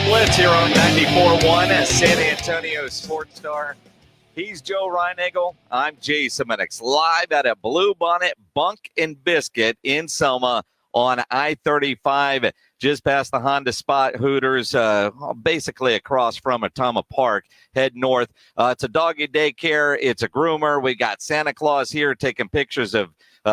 Blitz here on 94.1 as San Antonio Sports Star. He's Joe Reinagel. I'm Jason Minix, live at a Blue Bonnet Bunk and Biscuit in Selma on I-35, just past the Honda Spot Hooters, basically across from Otama Park. Head north. It's a doggy daycare. It's a groomer. We got Santa Claus here taking pictures of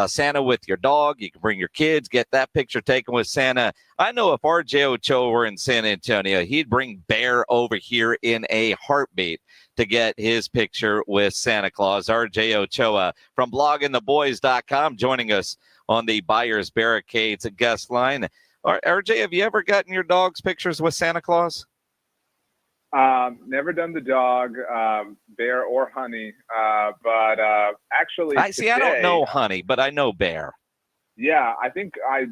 Santa with your dog. You can bring your kids, get that picture taken with Santa. I know if RJ Ochoa were in San Antonio, he'd bring Bear over here in a heartbeat to get his picture with Santa Claus. RJ Ochoa from bloggingtheboys.com joining us on the Buyers Barricades guest line. RJ, have you ever gotten your dog's pictures with Santa Claus? Never done the dog, Bear or Honey, but actually today, I don't know Honey, but I know Bear. Yeah, I think I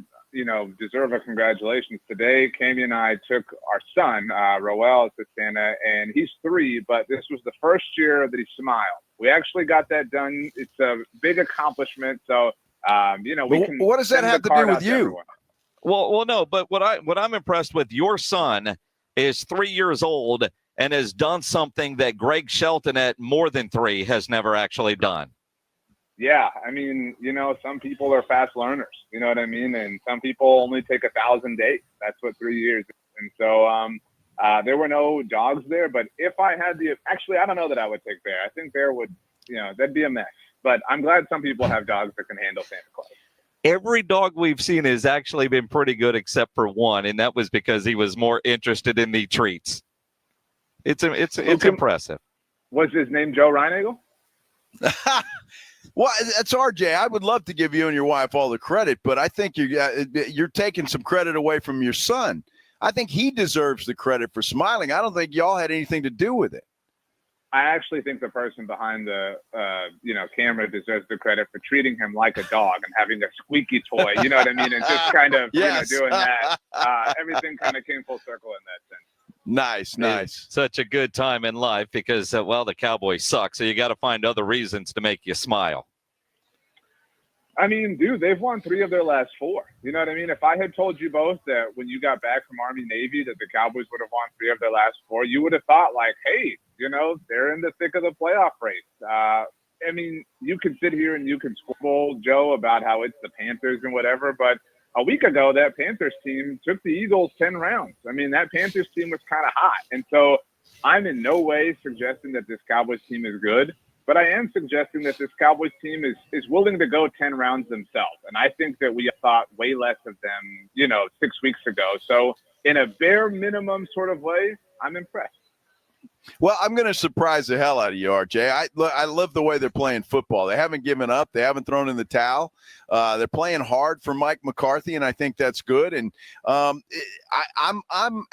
deserve a congratulations. Today, Cammy and I took our son, Roel, to Santa, and he's 3, but this was the first year that he smiled. We actually got that done. It's a big accomplishment, so we can. What does that have to do with you? Well, no, but what I'm impressed with, your son is 3 years old and has done something that Greg Shelton at more than 3 has never actually done. Yeah, I mean, some people are fast learners, you know what I mean? And some people only take 1,000 days. That's what 3 years is. And so there were no dogs there, but if I had actually, I don't know that I would take Bear. I think Bear would, that'd be a mess. But I'm glad some people have dogs that can handle Santa Claus. Every dog we've seen has actually been pretty good except for one, and that was because he was more interested in the treats. It's impressive. Was his name Joe Reinagel? Well, that's RJ. I would love to give you and your wife all the credit, but I think you're taking some credit away from your son. I think he deserves the credit for smiling. I don't think y'all had anything to do with it. I actually think the person behind the camera deserves the credit for treating him like a dog and having a squeaky toy. You know what I mean? And just kind of doing that. Everything kind of came full circle in that sense. Nice. It's such a good time in life because, the Cowboys suck. So you got to find other reasons to make you smile. I mean, dude, they've won 3 of their last 4. You know what I mean? If I had told you both that when you got back from Army Navy that the Cowboys would have won 3 of their last 4, you would have thought like, hey, they're in the thick of the playoff race. I mean, you can sit here and you can squabble, Joe, about how it's the Panthers and whatever, but a week ago, that Panthers team took the Eagles 10 rounds. I mean, that Panthers team was kind of hot. And so I'm in no way suggesting that this Cowboys team is good, but I am suggesting that this Cowboys team is willing to go 10 rounds themselves. And I think that we thought way less of them, 6 weeks ago. So in a bare minimum sort of way, I'm impressed. Well, I'm going to surprise the hell out of you, RJ. I love the way they're playing football. They haven't given up. They haven't thrown in the towel. They're playing hard for Mike McCarthy, and I think that's good. And I'm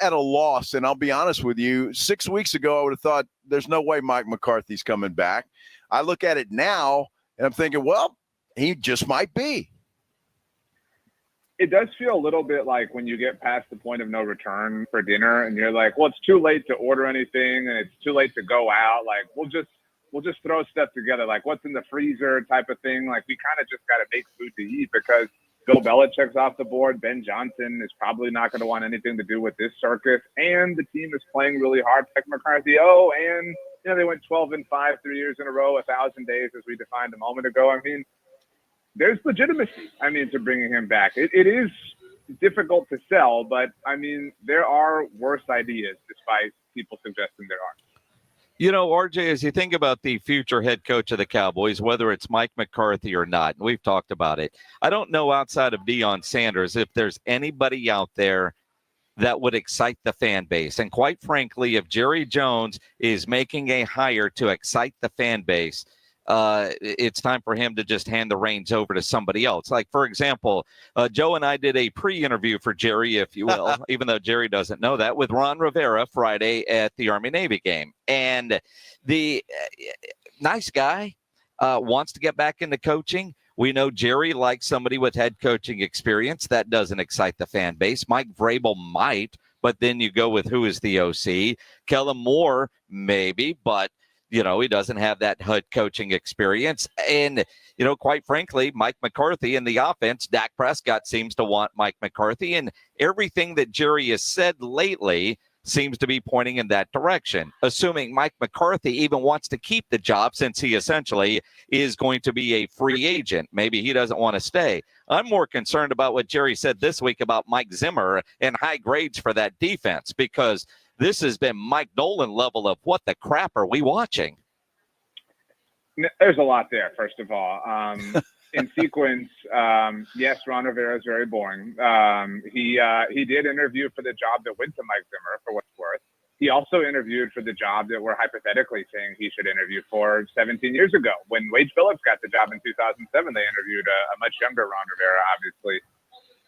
at a loss, and I'll be honest with you. 6 weeks ago, I would have thought there's no way Mike McCarthy's coming back. I look at it now, and I'm thinking, well, he just might be. It does feel a little bit like when you get past the point of no return for dinner and you're like, well, it's too late to order anything and it's too late to go out. Like, we'll just throw stuff together. Like, what's in the freezer type of thing. Like, we kind of just got to make food to eat because Bill Belichick's off the board. Ben Johnson is probably not going to want anything to do with this circus. And the team is playing really hard. Mike McCarthy. Oh, and, they went 12-5 3 years in a row, 1,000 days, as we defined a moment ago. I mean, there's legitimacy, to bringing him back. It is difficult to sell, but, there are worse ideas despite people suggesting there aren't. RJ, as you think about the future head coach of the Cowboys, whether it's Mike McCarthy or not, and we've talked about it, I don't know outside of Deion Sanders if there's anybody out there that would excite the fan base. And quite frankly, if Jerry Jones is making a hire to excite the fan base, it's time for him to just hand the reins over to somebody else. Like, for example, Joe and I did a pre-interview for Jerry, if you will, even though Jerry doesn't know that, with Ron Rivera Friday at the Army-Navy game. And the nice guy wants to get back into coaching. We know Jerry likes somebody with head coaching experience. That doesn't excite the fan base. Mike Vrabel might, but then you go with who is the OC. Kellen Moore, maybe, but he doesn't have that head coaching experience. And, quite frankly, Mike McCarthy in the offense, Dak Prescott seems to want Mike McCarthy. And everything that Jerry has said lately seems to be pointing in that direction, assuming Mike McCarthy even wants to keep the job since he essentially is going to be a free agent. Maybe he doesn't want to stay. I'm more concerned about what Jerry said this week about Mike Zimmer and high grades for that defense, because this has been Mike Nolan level of what the crap are we watching? There's a lot there, first of all. In sequence, yes, Ron Rivera is very boring. He did interview for the job that went to Mike Zimmer, for what it's worth. He also interviewed for the job that we're hypothetically saying he should interview for 17 years ago. When Wade Phillips got the job in 2007, they interviewed a much younger Ron Rivera, obviously.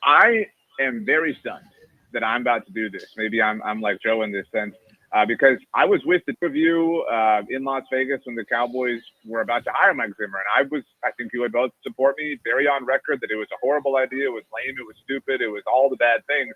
I am very stunned that I'm about to do this. Maybe I'm like Joe in this sense. Because I was with the two of you in Las Vegas when the Cowboys were about to hire Mike Zimmer. And I think you would both support me, very on record, that it was a horrible idea. It was lame. It was stupid. It was all the bad things.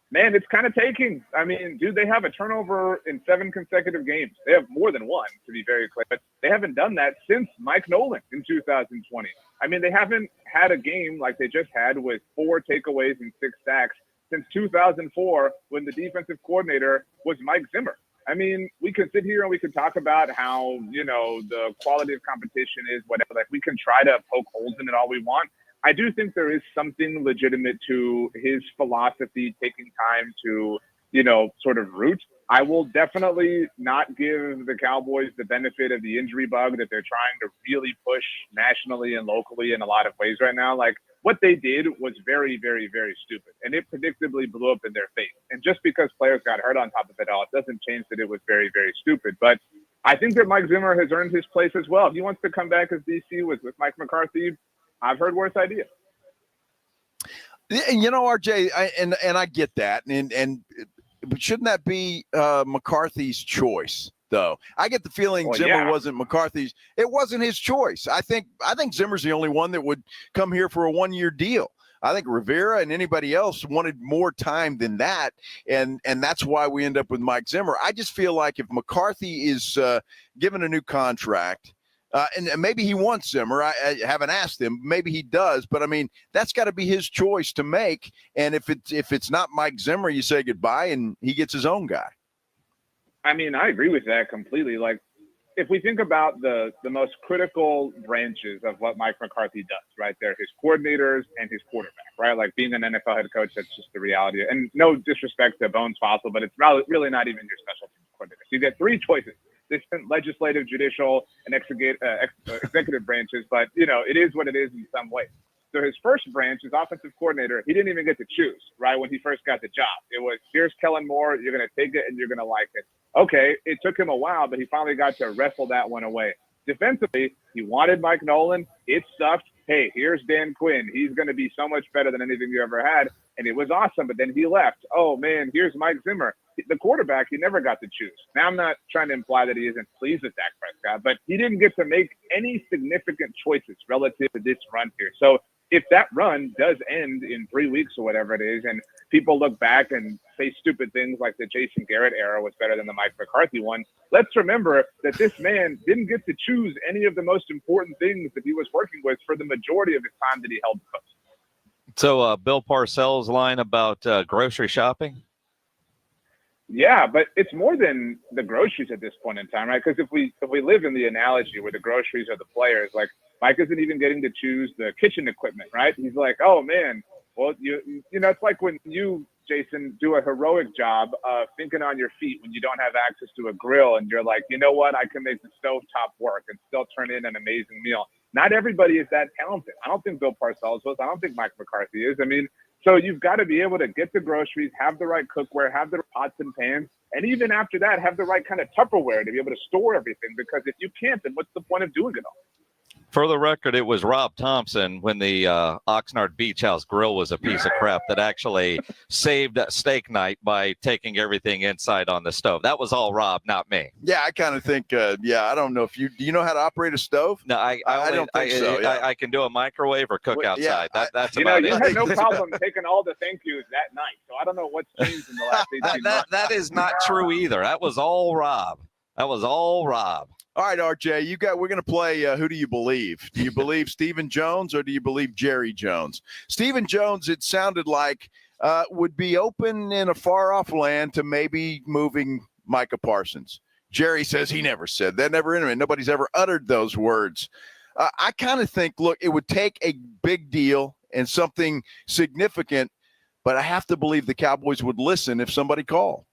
Man, it's kind of taking. I mean, dude, they have a turnover in 7 consecutive games. They have more than one, to be very clear. But they haven't done that since Mike Nolan in 2020. I mean, they haven't had a game like they just had with 4 takeaways and 6 sacks since 2004, when the defensive coordinator was Mike Zimmer. I mean, we could sit here and we could talk about how, the quality of competition is whatever. Like, we can try to poke holes in it all we want. I do think there is something legitimate to his philosophy taking time to, sort of root. I will definitely not give the Cowboys the benefit of the injury bug that they're trying to really push nationally and locally in a lot of ways right now. Like, what they did was very, very, very stupid, and it predictably blew up in their face. And just because players got hurt on top of it all, it doesn't change that it was very, very stupid. But I think that Mike Zimmer has earned his place as well. If he wants to come back as DC with Mike McCarthy, I've heard worse ideas. RJ, I get that, and but shouldn't that be McCarthy's choice? Though I get the feeling Zimmer wasn't McCarthy's. It wasn't his choice. I think Zimmer's the only one that would come here for a 1-year deal. I think Rivera and anybody else wanted more time than that, and that's why we end up with Mike Zimmer. I just feel like if McCarthy is given a new contract, and maybe he wants Zimmer. I haven't asked him. Maybe he does, but I mean, that's got to be his choice to make. And if it's not Mike Zimmer, you say goodbye, and he gets his own guy. I mean, I agree with that completely. Like, if we think about the most critical branches of what Mike McCarthy does, right, they're his coordinators and his quarterback, right? Like, being an NFL head coach, that's just the reality. And no disrespect to Bones Fossil, but it's really not even your special teams coordinator. So you get 3 choices: different legislative, judicial, and executive branches. But, it is what it is in some ways. So his first branch, his offensive coordinator, he didn't even get to choose, right, when he first got the job. It was, here's Kellen Moore, you're going to take it and you're going to like it. Okay, it took him a while, but he finally got to wrestle that one away. Defensively, he wanted Mike Nolan. It sucked. Hey, here's Dan Quinn. He's going to be so much better than anything you ever had. And it was awesome, but then he left. Oh, man, here's Mike Zimmer. The quarterback, he never got to choose. Now, I'm not trying to imply that he isn't pleased with Dak Prescott, but he didn't get to make any significant choices relative to this run here. So if that run does end in 3 weeks or whatever it is, and people look back and say stupid things like the Jason Garrett era was better than the Mike McCarthy one, let's remember that this man didn't get to choose any of the most important things that he was working with for the majority of his time that he held the post. So Bill Parcells' line about grocery shopping? Yeah, but it's more than the groceries at this point in time, right? Because if we live in the analogy where the groceries are the players, like, Mike isn't even getting to choose the kitchen equipment, right? He's like, oh, man, well, it's like when you, Jason, do a heroic job of thinking on your feet when you don't have access to a grill, and you're like, you know what, I can make the stovetop work and still turn in an amazing meal. Not everybody is that talented. I don't think Bill Parcells was. I don't think Mike McCarthy is. I mean, so you've got to be able to get the groceries, have the right cookware, have the pots and pans, and even after that, have the right kind of Tupperware to be able to store everything. Because if you can't, then what's the point of doing it all? For the record, it was Rob Thompson when the Oxnard Beach House grill was a piece of crap that actually saved steak night by taking everything inside on the stove. That was all Rob, not me. Yeah, I kind of think, I don't know if do you know how to operate a stove? No, I don't think so. Yeah. I can do a microwave or cook outside. That's about it. You had no problem taking all the thank yous that night, so I don't know what's changed in the last 18 months. That is not true either. That was all Rob. All right, RJ, we're going to play Who Do You Believe? Do you believe Stephen Jones or do you believe Jerry Jones? Stephen Jones, it sounded like would be open in a far-off land to maybe moving Micah Parsons. Jerry says he never said that, never interviewed. Nobody's ever uttered those words. I kind of think, look, it would take a big deal and something significant, but I have to believe the Cowboys would listen if somebody called.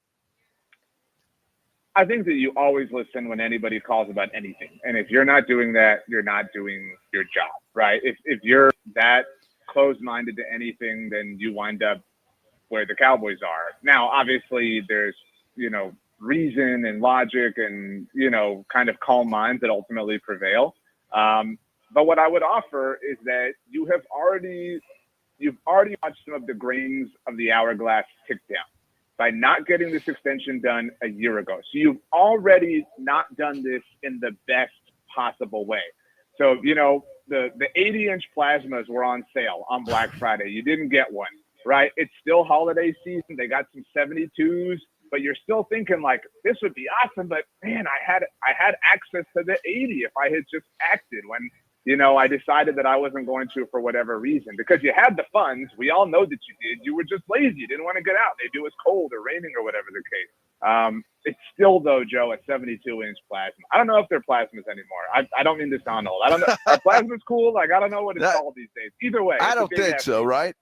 I think that you always listen when anybody calls about anything. And if you're not doing that, you're not doing your job, right? If you're that closed-minded to anything, then you wind up where the Cowboys are. Now, obviously, there's, reason and logic and, kind of calm minds that ultimately prevail. But what I would offer is that you've already watched some of the grains of the hourglass tick down by not getting this extension done a year ago. So you've already not done this in the best possible way. So, the 80-inch plasmas were on sale on Black Friday. You didn't get one, right? It's still holiday season. They got some 72s, but you're still thinking like, this would be awesome. But man, I had access to the 80 if I had just acted when, I decided that I wasn't going to for whatever reason, because you had the funds. We all know that you did. You were just lazy. You didn't want to get out. Maybe it was cold or raining or whatever the case. It's still, though, Joe, a 72-inch plasma. I don't know if they're plasmas anymore. I don't mean to sound old. I don't know. Are plasmas cool? Like, I don't know what it's called these days. Either way. I don't think so, right?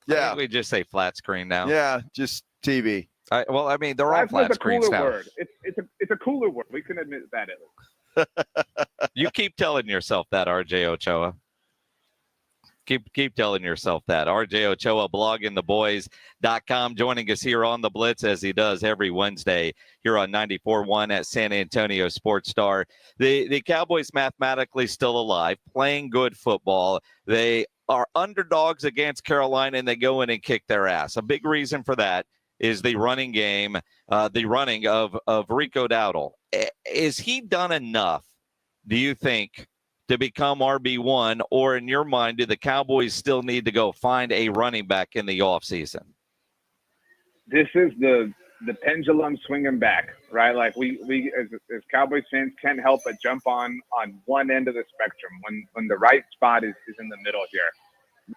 Yeah. I think we just say flat screen now. Yeah, just TV. They're all flat screens now. Word. It's a cooler word. We can admit that at least. You keep telling yourself that, RJ Ochoa. Keep telling yourself that. RJ Ochoa, bloggingtheboys.com, joining us here on the Blitz as he does every Wednesday here on 94.1 at San Antonio Sports Star. The Cowboys mathematically still alive, playing good football. They are underdogs against Carolina, and they go in and kick their ass. A big reason for that is the running game, the running of Rico Dowdle. Is he done enough, do you think, to become RB1, or in your mind, do the Cowboys still need to go find a running back in the offseason? This is the pendulum swinging back, right? Like we as Cowboys fans can't help but jump on one end of the spectrum when the right spot is in the middle here.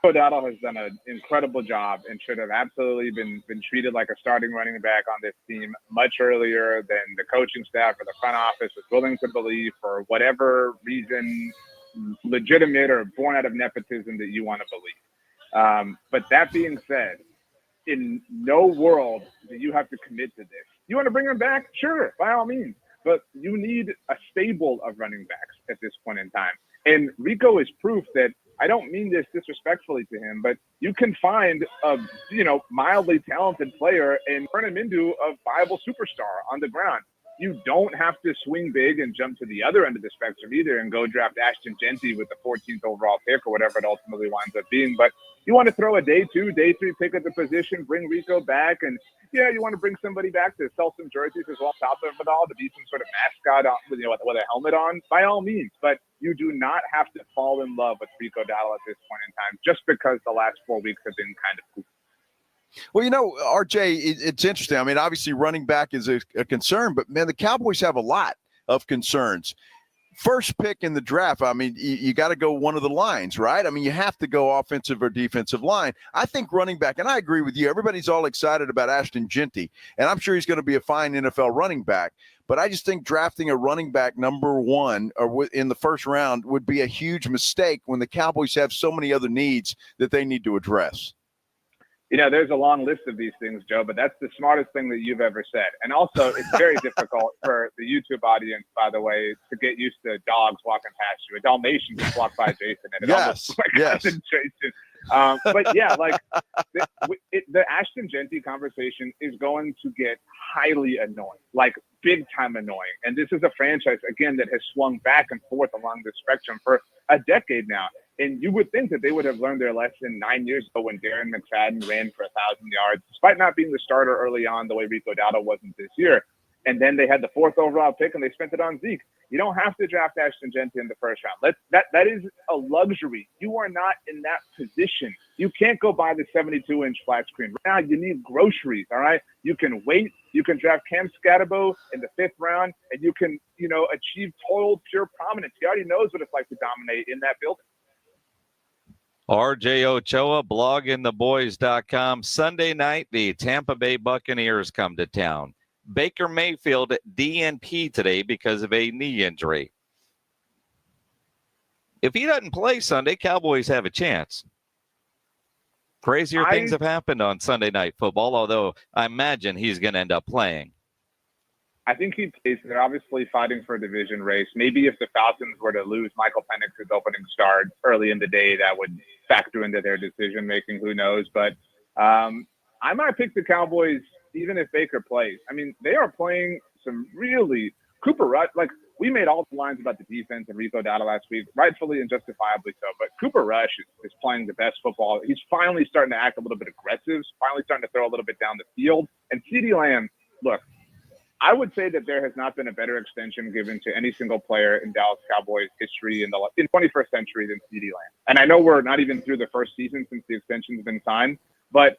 Rico Dowdle has done an incredible job and should have absolutely been treated like a starting running back on this team much earlier than the coaching staff or the front office was willing to believe, for whatever reason, legitimate or born out of nepotism, that you want to believe. But that being said, in no world do you have to commit to this. You want to bring him back? Sure, by all means. But you need a stable of running backs at this point in time. And Rico is proof that, I don't mean this disrespectfully to him, but you can find a mildly talented player and turn him into a viable superstar on the ground. You don't have to swing big and jump to the other end of the spectrum either and go draft Ashton Genty with the 14th overall pick or whatever it ultimately winds up being. But you want to throw a day 2, day 3 pick at the position, bring Rico back, and you want to bring somebody back to sell some jerseys as well on top of it all, to be some sort of mascot with a helmet on, by all means. But you do not have to fall in love with Rico Dowdle at this point in time just because the last 4 weeks have been kind of cool. Well, RJ, it's interesting. I mean, obviously running back is a concern, but, man, the Cowboys have a lot of concerns. First pick in the draft, I mean, you got to go one of the lines, right? I mean, you have to go offensive or defensive line. I think running back, and I agree with you, everybody's all excited about Ashton Genty, and I'm sure he's going to be a fine NFL running back. But I just think drafting a running back number 1 or in the first round would be a huge mistake when the Cowboys have so many other needs that they need to address. There's a long list of these things, Joe, but that's the smartest thing that you've ever said. And also, it's very difficult for the YouTube audience, by the way, to get used to dogs walking past you. A Dalmatian just walked by Jason, and it almost concentration. But yeah, like the Ashton Genty conversation is going to get highly annoying, like big time annoying. And this is a franchise, again, that has swung back and forth along the spectrum for a decade now. And you would think that they would have learned their lesson 9 years ago when Darren McFadden ran for 1,000 yards, despite not being the starter early on the way Rico Dowdle wasn't this year. And then they had the 4th overall pick, and they spent it on Zeke. You don't have to draft Ashton Genty in the first round. That is a luxury. You are not in that position. You can't go buy the 72-inch flat screen. Right now, you need groceries, all right? You can wait. You can draft Cam Scatterbo in the 5th round, and you can, achieve total pure prominence. He already knows what it's like to dominate in that building. RJ Ochoa, bloggingtheboys.com. Sunday night, the Tampa Bay Buccaneers come to town. Baker Mayfield DNP today because of a knee injury. If he doesn't play Sunday, Cowboys have a chance. Crazier things have happened on Sunday Night Football, although I imagine he's going to end up playing. I think he plays. They're obviously fighting for a division race. Maybe if the Falcons were to lose Michael Penix's opening start early in the day, that would factor into their decision making. Who knows? But I might pick the Cowboys even if Baker plays. I mean, they are playing some really Cooper Rush. Like, we made all the lines about the defense and Rico Dowdle last week, rightfully and justifiably so. But Cooper Rush is playing the best football. He's finally starting to act a little bit aggressive, finally starting to throw a little bit down the field. And CeeDee Lamb, look, I would say that there has not been a better extension given to any single player in Dallas Cowboys history in 21st century than CeeDee Lamb. And I know we're not even through the first season since the extension's been signed, but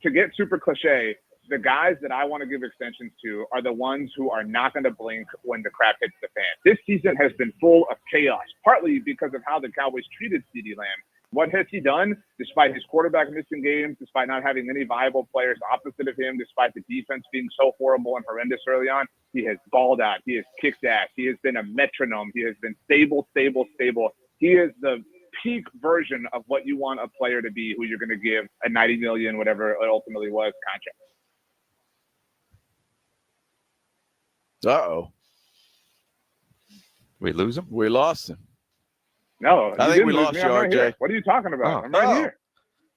to get super cliche, the guys that I want to give extensions to are the ones who are not going to blink when the crap hits the fan. This season has been full of chaos, partly because of how the Cowboys treated CeeDee Lamb. What has he done? Despite his quarterback missing games, despite not having any viable players opposite of him, despite the defense being so horrible and horrendous early on, he has balled out. He has kicked ass. He has been a metronome. He has been stable. He is the peak version of what you want a player to be who you're going to give a $90 million, whatever it ultimately was, contract. Uh-oh. We lose him? We lost him. No, I think we lost you, right RJ. here. What are you talking about? I'm right here.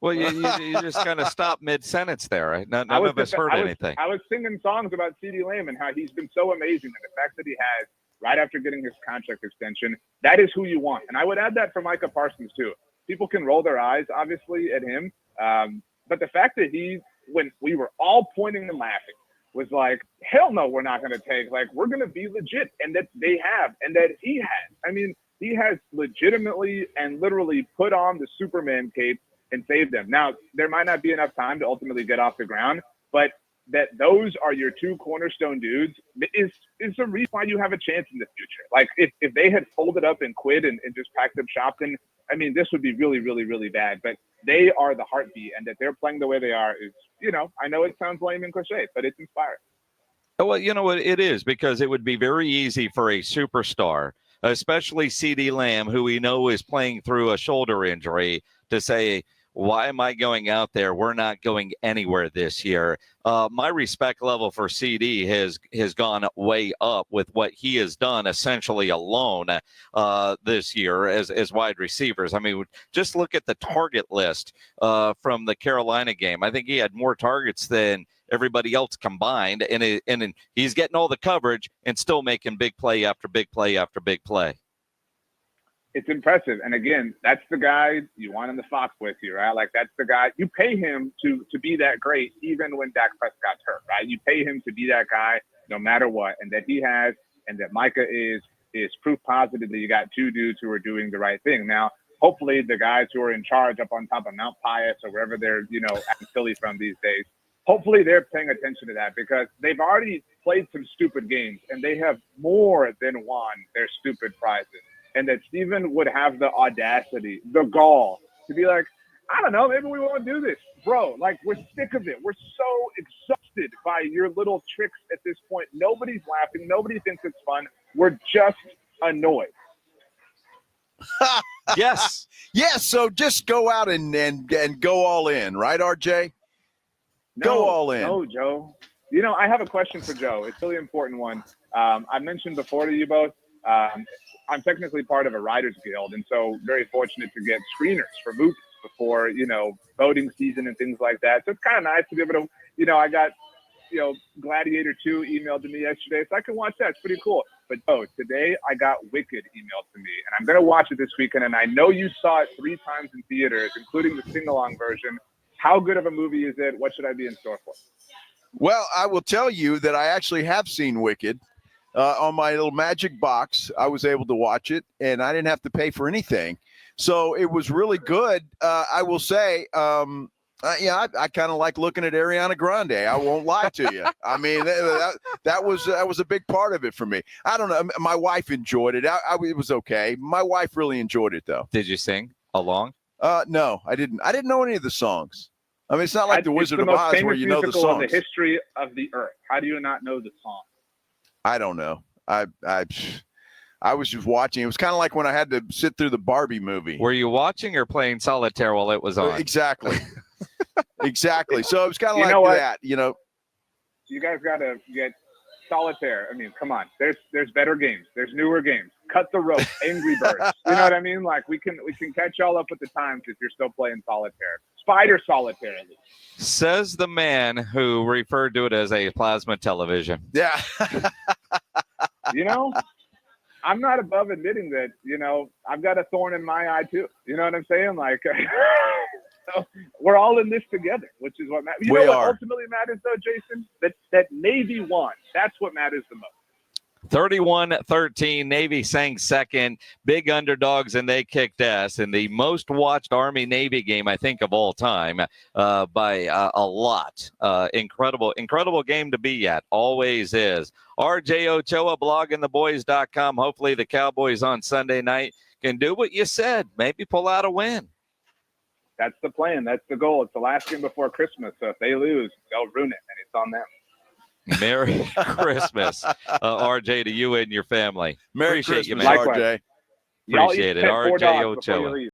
Well, you just kind of stopped mid-sentence there, right? None of us heard anything. I was singing songs about CeeDee Lamb and how he's been so amazing, and the fact that he has, right after getting his contract extension, that is who you want. And I would add that for Micah Parsons, too. People can roll their eyes, obviously, at him. But the fact that when we were all pointing and laughing, was like, hell no, we're not going to take. Like, we're going to be legit. And that they have, and that he has. I mean, he has legitimately and literally put on the Superman cape and saved them. Now, there might not be enough time to ultimately get off the ground, but that those are your two cornerstone dudes is the reason why you have a chance in the future. Like, if they had folded up and quit and just packed up shop, then, I mean, this would be really, really, really bad. But they are the heartbeat, and that they're playing the way they are is, I know it sounds lame and cliche, but it's inspiring. Well, you know what it is, because it would be very easy for a superstar, especially CeeDee Lamb, who we know is playing through a shoulder injury, to say, why am I going out there? We're not going anywhere this year. My respect level for CD has gone way up with what he has done essentially alone this year as wide receivers. I mean, just look at the target list from the Carolina game. I think he had more targets than everybody else combined, and he's getting all the coverage and still making big play after big play after big play. It's impressive. And again, that's the guy you want in the Fox with you, right? Like, that's the guy you pay him to be that great, even when Dak Prescott's hurt, right? You pay him to be that guy no matter what. And that he has, and that Micah is proof positive that you got two dudes who are doing the right thing. Now, hopefully the guys who are in charge up on top of Mount Pius or wherever they're, at Philly from these days, hopefully they're paying attention to that, because they've already played some stupid games and they have more than won their stupid prizes. And that Steven would have the audacity, the gall, to be like, I don't know, maybe we won't do this. Bro, like, we're sick of it. We're so exhausted by your little tricks at this point. Nobody's laughing. Nobody thinks it's fun. We're just annoyed. Yes. Yes, so just go out and go all in, right, RJ? Go all in. No, Joe. I have a question for Joe. It's a really important one. I mentioned before to you both, I'm technically part of a writers guild, and so very fortunate to get screeners for movies before, voting season and things like that. So it's kind of nice to be able to, I got, Gladiator 2 emailed to me yesterday, so I can watch that. It's pretty cool. But today I got Wicked emailed to me, and I'm going to watch it this weekend. And I know you saw it 3 times in theaters, including the sing-along version. How good of a movie is it? What should I be in store for? Well, I will tell you that I actually have seen Wicked. On my little magic box, I was able to watch it, and I didn't have to pay for anything. So it was really good. I will say, I kind of like looking at Ariana Grande. I won't lie to you. I mean, that was a big part of it for me. I don't know. My wife enjoyed it. It was okay. My wife really enjoyed it, though. Did you sing along? No, I didn't. I didn't know any of the songs. I mean, it's not like the Wizard of Oz where you know the musical songs. in the history of the earth. How do you not know the song? I don't know. I was just watching. It was kind of like when I had to sit through the Barbie movie. Were you watching or playing solitaire while it was on? Exactly. Exactly. So it was kind of like that, You guys got to get solitaire. I mean, come on. There's better games. There's newer games. Cut the rope. Angry Birds. You know what I mean? Like we can catch y'all up with the times if you're still playing solitaire. Spider solitaire. At least. Says the man who referred to it as a plasma television. Yeah. I'm not above admitting that, I've got a thorn in my eye too. You know what I'm saying? Like, so we're all in this together, which is what matters. You know what ultimately matters though, Jason? That Navy won. That's what matters the most. 31-13, Navy sang second, big underdogs, and they kicked ass in the most watched Army-Navy game, I think, of all time by a lot. Incredible game to be at. Always is. RJ Ochoa, bloggingtheboys.com. Hopefully the Cowboys on Sunday night can do what you said, maybe pull out a win. That's the plan. That's the goal. It's the last game before Christmas, so if they lose, they'll ruin it, and it's on them. Merry Christmas, RJ, to you and your family. Merry Appreciate Christmas, you, man. RJ. Appreciate it. RJ Ochoa.